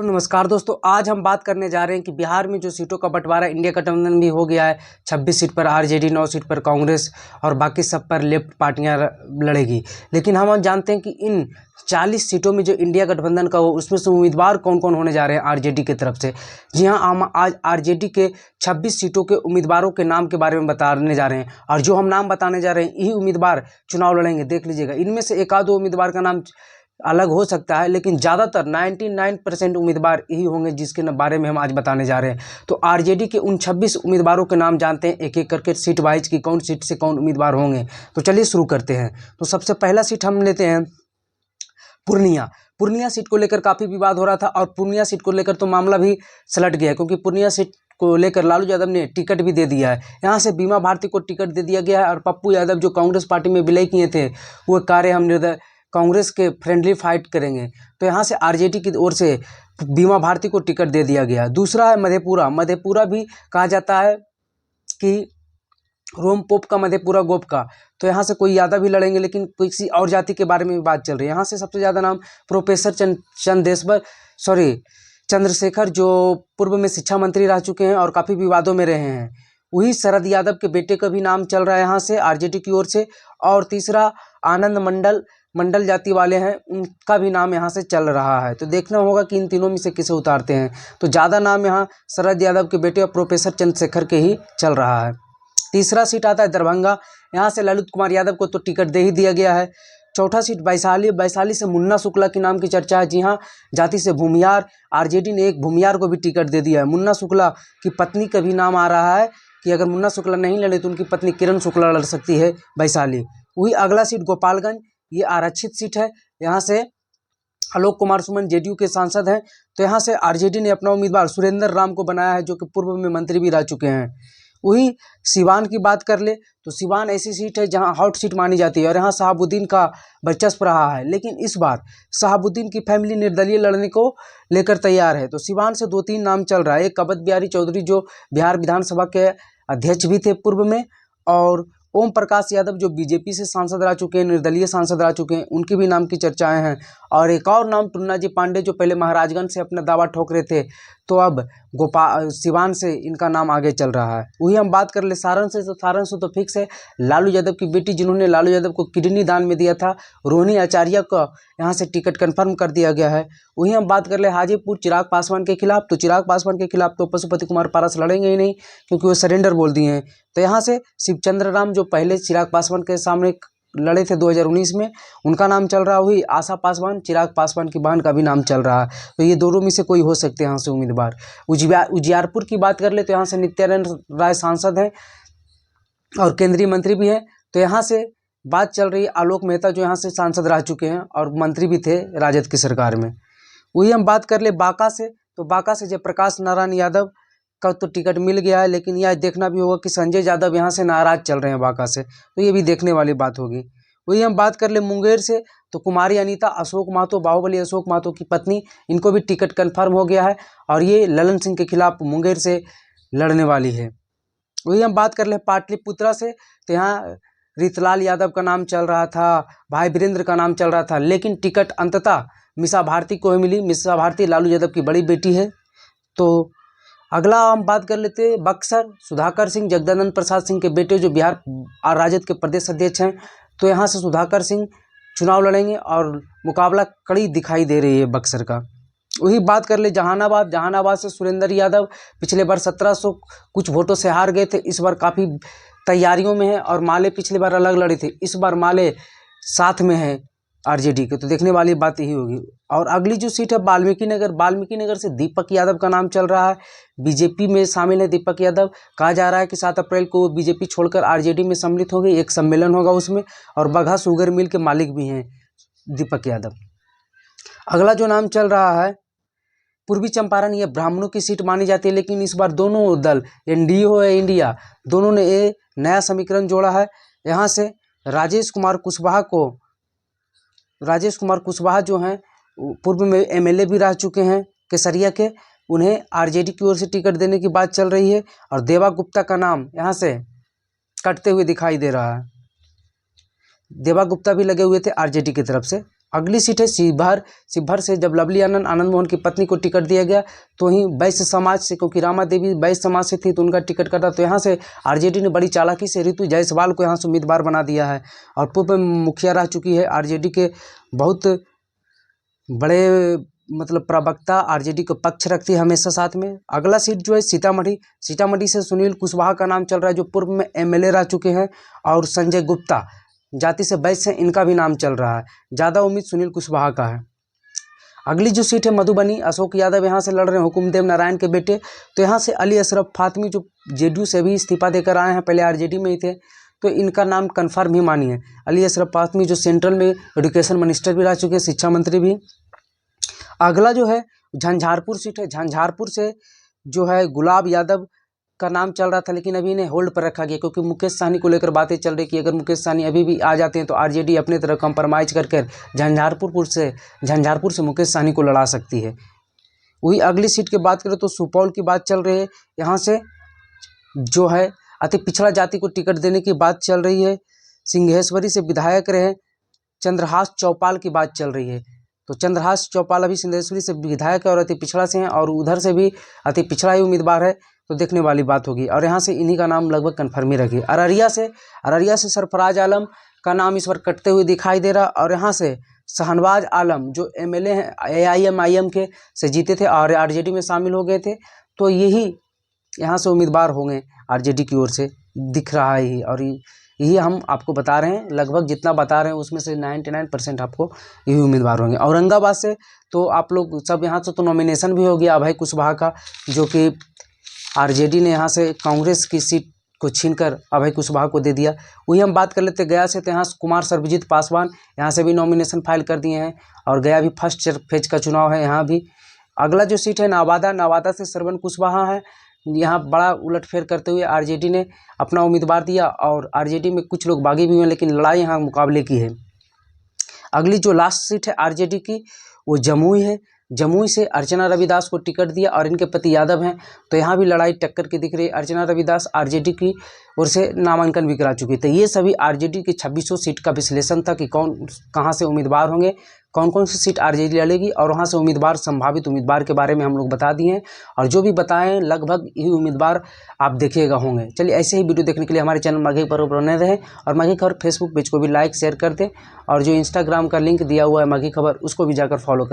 Hello नमस्कार दोस्तों, आज हम बात करने जा रहे हैं कि बिहार में जो सीटों का बंटवारा इंडिया गठबंधन भी हो गया है। 26 सीट पर आरजेडी, 9 सीट पर कांग्रेस और बाकी सब पर लेफ्ट पार्टियां लड़ेगी। लेकिन हम जानते हैं कि इन 40 सीटों में जो इंडिया गठबंधन का हो उसमें से उम्मीदवार कौन कौन होने जा रहे हैं आरजेडी की तरफ से। जी हाँ, हम आज आरजेडी के 26 सीटों के उम्मीदवारों के नाम के बारे में बताने जा रहे हैं और जो हम नाम बताने जा रहे हैं यही उम्मीदवार चुनाव लड़ेंगे। देख लीजिएगा, इनमें से एक आध दो उम्मीदवार का नाम अलग हो सकता है, लेकिन ज़्यादातर 99% उम्मीदवार यही होंगे जिसके बारे में हम आज बताने जा रहे हैं। तो आरजेडी के उन 26 उम्मीदवारों के नाम जानते हैं एक एक करके, सीट वाइज की कौन सीट से कौन उम्मीदवार होंगे। तो चलिए शुरू करते हैं। तो सबसे पहला सीट हम लेते हैं पूर्णिया सीट को लेकर काफ़ी विवाद हो रहा था और पूर्णिया सीट को लेकर तो मामला भी सलट गया, क्योंकि पूर्णिया सीट को लेकर लालू यादव ने टिकट भी दे दिया है। यहाँ से बीमा भारती को टिकट दे दिया गया है और पप्पू यादव जो कांग्रेस पार्टी में विलय किए थे वो कार्य हम कांग्रेस के फ्रेंडली फाइट करेंगे। तो यहाँ से आरजेडी की ओर से बीमा भारती को टिकट दे दिया गया। दूसरा है मधेपुरा भी कहा जाता है कि रोम पोप का मधेपुरा गोप का। तो यहाँ से कोई यादव भी लड़ेंगे, लेकिन किसी और जाति के बारे में भी बात चल रही है। यहाँ से सबसे ज़्यादा नाम प्रोफेसर चंद्रशेखर जो पूर्व में शिक्षा मंत्री रह चुके हैं और काफ़ी विवादों में रहे हैं, वही शरद यादव के बेटे का भी नाम चल रहा है यहाँ से आरजेडी की ओर से। और तीसरा आनंद मंडल जाति वाले हैं, उनका भी नाम यहाँ से चल रहा है। तो देखना होगा कि इन तीनों में से किसे उतारते हैं। तो ज़्यादा नाम यहाँ शरद यादव के बेटे और प्रोफेसर चंद्रशेखर के ही चल रहा है। तीसरा सीट आता है दरभंगा। यहाँ से ललित कुमार यादव को तो टिकट दे ही दिया गया है। चौथा सीट वैशाली से मुन्ना शुक्ला के नाम की चर्चा है। जी हाँ, जाति से भूमियार, आरजेडी ने एक भूमियार को भी टिकट दे दिया है। मुन्ना शुक्ला की पत्नी का भी नाम आ रहा है कि अगर मुन्ना शुक्ला नहीं लड़े तो उनकी पत्नी किरण शुक्ला लड़ सकती है वैशाली। वही अगला सीट गोपालगंज, ये आरक्षित सीट है। यहाँ से आलोक कुमार सुमन जेडीयू के सांसद हैं। तो यहाँ से आरजेडी ने अपना उम्मीदवार सुरेंद्र राम को बनाया है, जो कि पूर्व में मंत्री भी रह चुके हैं। वही सिवान की बात कर ले तो सिवान ऐसी सीट है जहां हॉट सीट मानी जाती है और यहाँ शहाबुद्दीन का वर्चस्व रहा है, लेकिन इस बार शहाबुद्दीन की फैमिली निर्दलीय लड़ने को लेकर तैयार है। तो सिवान से 2-3 नाम चल रहा है। एक अवध बिहारी चौधरी जो बिहार विधानसभा के अध्यक्ष भी थे पूर्व में, और ओम प्रकाश यादव जो बीजेपी से सांसद रह चुके हैं, निर्दलीय सांसद रह चुके हैं, उनके भी नाम की चर्चाएं हैं। और एक और नाम टुन्ना जी पांडे जो पहले महाराजगंज से अपना दावा ठोक रहे थे, तो अब सिवान से इनका नाम आगे चल रहा है। वही हम बात कर ले सारण से, तो सारण से तो फिक्स है लालू यादव की बेटी जिन्होंने लालू यादव को किडनी दान में दिया था, रोहिणी आचार्य को यहाँ से टिकट कन्फर्म कर दिया गया है। वही हम बात कर ले हाजीपुर चिराग पासवान के खिलाफ। तो चिराग पासवान के खिलाफ तो पशुपति कुमार पारस लड़ेंगे ही नहीं, क्योंकि वो सरेंडर बोल दिए हैं। तो यहाँ से शिवचंद्र राम जो पहले चिराग पासवान के सामने लड़े थे 2019 में, उनका नाम चल रहा। हुई आशा पासवान, चिराग पासवान की बहन का भी नाम चल रहा है। तो ये दोनों में से कोई हो सकते हैं यहाँ से उम्मीदवार। उजियारपुर की बात कर ले तो यहाँ से नित्यानंद राय सांसद हैं और केंद्रीय मंत्री भी हैं। तो यहाँ से बात चल रही है आलोक मेहता जो यहाँ से सांसद रह चुके हैं और मंत्री भी थे राजद की सरकार में। वही हम बात कर ले बांका से, तो बांका से जयप्रकाश नारायण यादव का तो टिकट मिल गया है, लेकिन यह देखना भी होगा कि संजय यादव यहाँ से नाराज चल रहे हैं बांका से, तो ये भी देखने वाली बात होगी। वही हम बात कर ले मुंगेर से, तो कुमारी अनीता अशोक महतो, बाहुबली अशोक महतो की पत्नी, इनको भी टिकट कन्फर्म हो गया है और ये ललन सिंह के खिलाफ मुंगेर से लड़ने वाली है। वही हम बात कर ले पाटलिपुत्रा से, तो यहाँ रीतलाल यादव का नाम चल रहा था, भाई वीरेंद्र का नाम चल रहा था, लेकिन टिकट अंततः मीसा भारती को ही मिली। मीसा भारती लालू यादव की बड़ी बेटी है। तो अगला हम बात कर लेते हैं बक्सर, सुधाकर सिंह जगदानंद प्रसाद सिंह के बेटे जो बिहार राजद के प्रदेश अध्यक्ष हैं। तो यहाँ से सुधाकर सिंह चुनाव लड़ेंगे और मुकाबला कड़ी दिखाई दे रही है बक्सर का। वही बात कर ले जहानाबाद से सुरेंद्र यादव पिछले बार 1700 कुछ वोटों से हार गए थे, इस बार काफ़ी तैयारियों में है। और माले पिछली बार अलग लड़े थे, इस बार माले साथ में है आरजेडी के। तो देखने वाली बात यही होगी। और अगली जो सीट है वाल्मीकि नगर से दीपक यादव का नाम चल रहा है। बीजेपी में शामिल है दीपक यादव। कहा जा रहा है कि 7 अप्रैल को वो बीजेपी छोड़कर आरजेडी में सम्मिलित होंगे, एक सम्मेलन होगा उसमें, और बगहा शुगर मिल के मालिक भी हैं दीपक यादव। अगला जो नाम चल रहा है पूर्वी चंपारण, ये ब्राह्मणों की सीट मानी जाती है, लेकिन इस बार दोनों दल एनडीए हो या इंडिया, दोनों ने ये नया समीकरण जोड़ा है। यहाँ से राजेश कुमार कुशवाहा जो हैं पूर्व में एमएलए भी रह चुके हैं केसरिया के, उन्हें आरजेडी की ओर से टिकट देने की बात चल रही है। और देवा गुप्ता का नाम यहाँ से कटते हुए दिखाई दे रहा है। देवा गुप्ता भी लगे हुए थे आरजेडी की तरफ से, अगली सीट है शिवहर। शिवहर से जब लवली आनंद मोहन की पत्नी को टिकट दिया गया तो ही वैश्य समाज से, क्योंकि रामा देवी वैश्य समाज से थी तो उनका टिकट कटा, तो यहाँ से आरजेडी ने बड़ी चालाकी से ऋतु जायसवाल को यहाँ से उम्मीदवार बना दिया है और पूर्व मुखिया रह चुकी है। आरजेडी के बहुत बड़े मतलब प्रवक्ता आरजेडी को पक्ष रखती है हमेशा साथ में। अगला सीट जो है सीतामढ़ी। सीतामढ़ी से सुनील कुशवाहा का नाम चल रहा है जो पूर्व में एमएलए रह चुके हैं, और संजय गुप्ता जाति से वैश्य हैं, इनका भी नाम चल रहा है। ज़्यादा उम्मीद सुनील कुशवाहा का है। अगली जो सीट है मधुबनी, अशोक यादव यहाँ से लड़ रहे हैं, हुकुमदेव नारायण के बेटे। तो यहाँ से अली अशरफ फातमी जो जेडीयू से भी इस्तीफा देकर आए हैं, पहले आरजेडी में ही थे, तो इनका नाम कन्फर्म ही मानिए। अली अशरफ फातमी जो सेंट्रल में एजुकेशन मिनिस्टर भी रह चुके हैं, शिक्षा मंत्री भी। अगला जो है झंझारपुर सीट है। झंझारपुर से जो है गुलाब यादव का नाम चल रहा था, लेकिन अभी इन्हें होल्ड पर रखा गया क्योंकि मुकेश सहनी को लेकर बातें चल रही कि अगर मुकेश सहनी अभी भी आ जाते हैं तो आरजेडी अपने तरफ कंप्रोमाइज़ करके झंझारपुर से मुकेश सहनी को लड़ा सकती है। वही अगली सीट की बात करें तो सुपौल की बात चल रही है। यहाँ से जो है अति पिछड़ा जाति को टिकट देने की बात चल रही है। सिंहेश्वरी से विधायक रहे चंद्रहास चौपाल की बात चल रही है। तो चंद्रहास चौपाल अभी सिंहेश्वरी से विधायक है और अति पिछड़ा से हैं, और उधर से भी अति पिछड़ा ही उम्मीदवार है, तो देखने वाली बात होगी। और यहाँ से इन्हीं का नाम लगभग कन्फर्म ही रखिए। अररिया से सरफराज आलम का नाम इस बार कटते हुए दिखाई दे रहा, और यहाँ से शहनवाज आलम जो एमएलए हैं एआईएमआईएम के से जीते थे और आरजेडी में शामिल हो गए थे, तो यही यहाँ से उम्मीदवार होंगे आरजेडी की ओर से, दिख रहा है ही। और यही हम आपको बता रहे हैं, लगभग जितना बता रहे हैं उसमें से 99% आपको यही उम्मीदवार होंगे। औरंगाबाद से तो आप लोग सब यहाँ से तो नॉमिनेशन भी हो गया अभय कुशवाहा का, जो कि आरजेडी ने यहाँ से कांग्रेस की सीट को छीनकर अभय कुशवाहा को दे दिया। वही हम बात कर लेते गया से, तो यहाँ कुमार सर्वजीत पासवान यहाँ से भी नॉमिनेशन फाइल कर दिए हैं, और गया भी फर्स्ट फेज का चुनाव है यहाँ भी। अगला जो सीट है नवादा से श्रवण कुशवाहा है। यहाँ बड़ा उलटफेर करते हुए आरजेडी ने अपना उम्मीदवार दिया, और आरजेडी में कुछ लोग बागी भी हुए, लेकिन लड़ाई यहाँ मुकाबले की है। अगली जो लास्ट सीट है आरजेडी की वो जमुई है। जमुई से अर्चना रविदास को टिकट दिया और इनके पति यादव हैं, तो यहाँ भी लड़ाई टक्कर की दिख रही है। अर्चना रविदास आरजेडी की ओर से नामांकन भी करा चुकी है। तो ये सभी आरजेडी की 2600 सीट का विश्लेषण था कि कौन कहाँ से उम्मीदवार होंगे, कौन कौन सी सीट आरजेडी लड़ेगी, और वहाँ से उम्मीदवार संभावित उम्मीदवार के बारे में हम लोग बता दिए हैं, और जो भी बताएं लगभग यही उम्मीदवार आप देखिएगा होंगे। चलिए ऐसे ही वीडियो देखने के लिए हमारे चैनल माघी खबर बने रहें, और माघी खबर फेसबुक पेज को भी लाइक शेयर कर दें, और जो इंस्टाग्राम का लिंक दिया हुआ है माघी खबर उसको भी जाकर फॉलो करें।